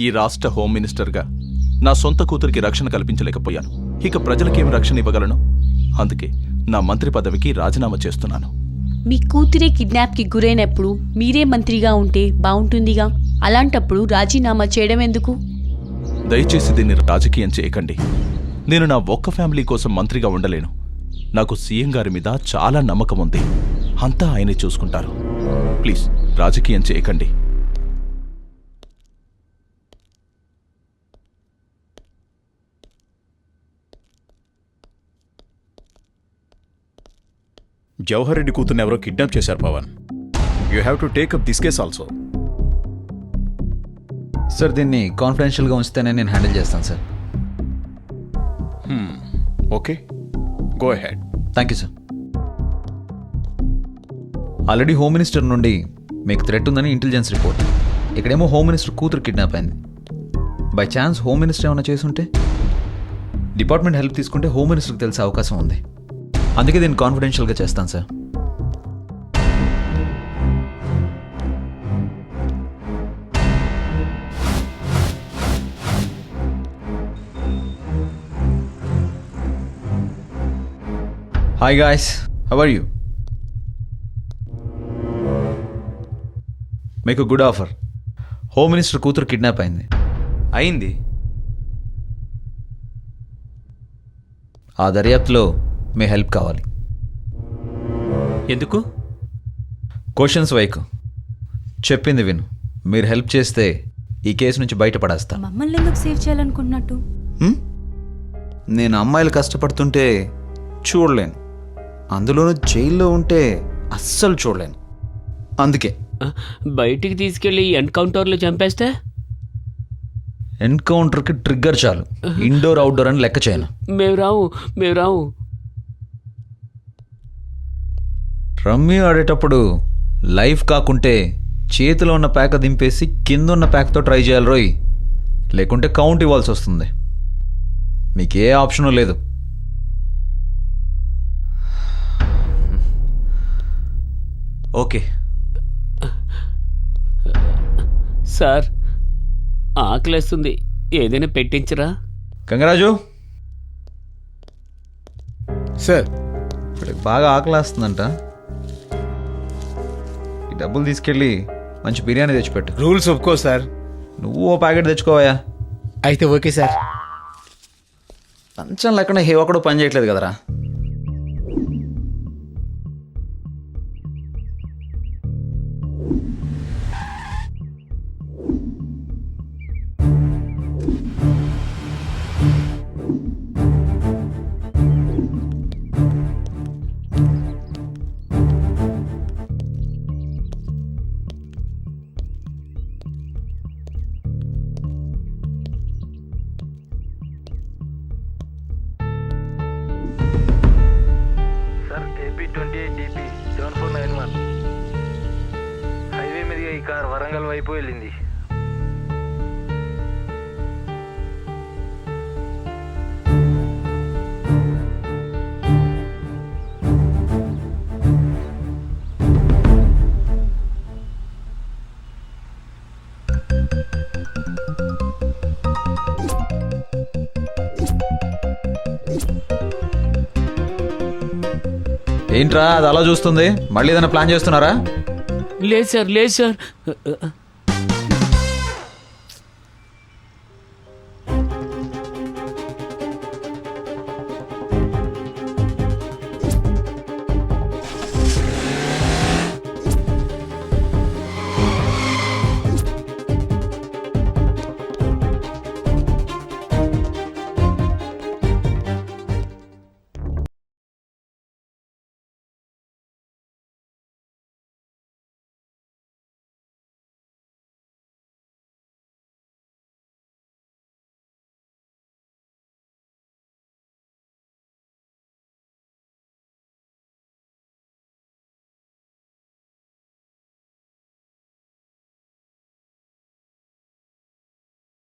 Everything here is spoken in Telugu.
ఈ రాష్ట్ర హోమ్ మినిస్టర్గా నా సొంత కూతురికి రక్షణ కల్పించలేకపోయాను. ఇక ప్రజలకేం రక్షణ ఇవ్వగలను? అందుకే నా మంత్రి పదవికి రాజీనామా చేస్తున్నాను. మీ కూతురే కిడ్నాప్కి గురైనప్పుడు మీరే మంత్రిగా ఉంటే బాగుంటుందిగా. అలాంటప్పుడు రాజీనామా చేయడం ఎందుకు? దయచేసి దీన్ని రాజకీయం చేయకండి. నేను నా ఒక్క ఫ్యామిలీ కోసం మంత్రిగా ఉండలేను. నాకు సీఎం గారి మీద చాలా నమ్మకం ఉంది. అంతా ఆయనే చూసుకుంటారు. ప్లీజ్ రాజకీయం చేయకండి. జవహర్ రెడ్డి కూతుర్ని ఎవరో కిడ్నాప్ చేశారు Pavan. You have to take up this case also. Sir దీన్ని కాన్ఫిడెన్షియల్గా ఉంచితేనే నేను హ్యాండిల్ చేస్తాను sir. Okay, go ahead. Thank you sir. Already home minister నుండి మీకు థ్రెట్ ఉందని ఇంటెలిజెన్స్ రిపోర్ట్. ఇక్కడేమో హోమ్ మినిస్టర్ కూతురు కిడ్నాప్ అయింది. బై ఛాన్స్ హోమ్ మినిస్టర్ ఏమైనా చేసుంటే డిపార్ట్మెంట్ హెల్ప్ తీసుకుంటే హోమ్ మినిస్టర్కి తెలిసే అవకాశం ఉంది. అందుకే దీన్ని కాన్ఫిడెన్షియల్గా చేస్తాను sir. Hi guys, how are you? మీకు గుడ్ ఆఫర్. హోమ్ మినిస్టర్ కూతురు కిడ్నాప్ అయింది. ఆ దర్యాప్తులో మీ హెల్ప్ కావాలి. ఎందుకు? క్వశ్చన్స్ వైకు, చెప్పింది విను. మీరు హెల్ప్ చేస్తే ఈ కేసు నుంచి బయటపడేస్తా. మమ్మల్ని ఎందుకు సేవ్ చేయాలనుకుంటున్నట్టు? నేను అమ్మాయిలు కష్టపడుతుంటే చూడలేను, అందులోనూ జైల్లో ఉంటే అస్సలు చూడలేను. అందుకే బయటికి తీసుకెళ్లి ఎన్కౌంటర్లో చంపేస్తే? ఎన్కౌంటర్కి ట్రిగ్గర్ చాలు, ఇండోర్ అవుట్డోర్ అని లెక్క చేయను. మేము రావు. రమ్మీ ఆడేటప్పుడు లైఫ్ కాకుంటే చేతిలో ఉన్న ప్యాక్ దింపేసి కింద ఉన్న ప్యాక్తో ట్రై చేయాలి రోయ్, లేకుంటే కౌంట్ ఇవ్వాల్సి వస్తుంది. మీకే ఆప్షను లేదు. ఓకే సార్, ఆకలేస్తుంది, ఏదైనా పెట్టించరా? గంగరాజు సార్, ఇప్పటికి బాగా ఆకలేస్తుందంట. ఈ డబ్బులు తీసుకెళ్ళి మంచి బిర్యానీ తెచ్చిపెట్టు. రూల్స్ ఒప్పుకో సార్. నువ్వు ఓ ప్యాకెట్ తెచ్చుకోవా. అయితే ఓకే సార్. లంచం లేకుండా హే ఒకడు పని చేయట్లేదు కదరా. AP28DP 7491 హైవే మీదుగా ఈ కార్ వరంగల్ వైపు వెళ్ళింది. ఏంట్రా అది అలా చూస్తుంది? మళ్ళీ ఏదైనా ప్లాన్ చేస్తున్నారా? లేదు సార్.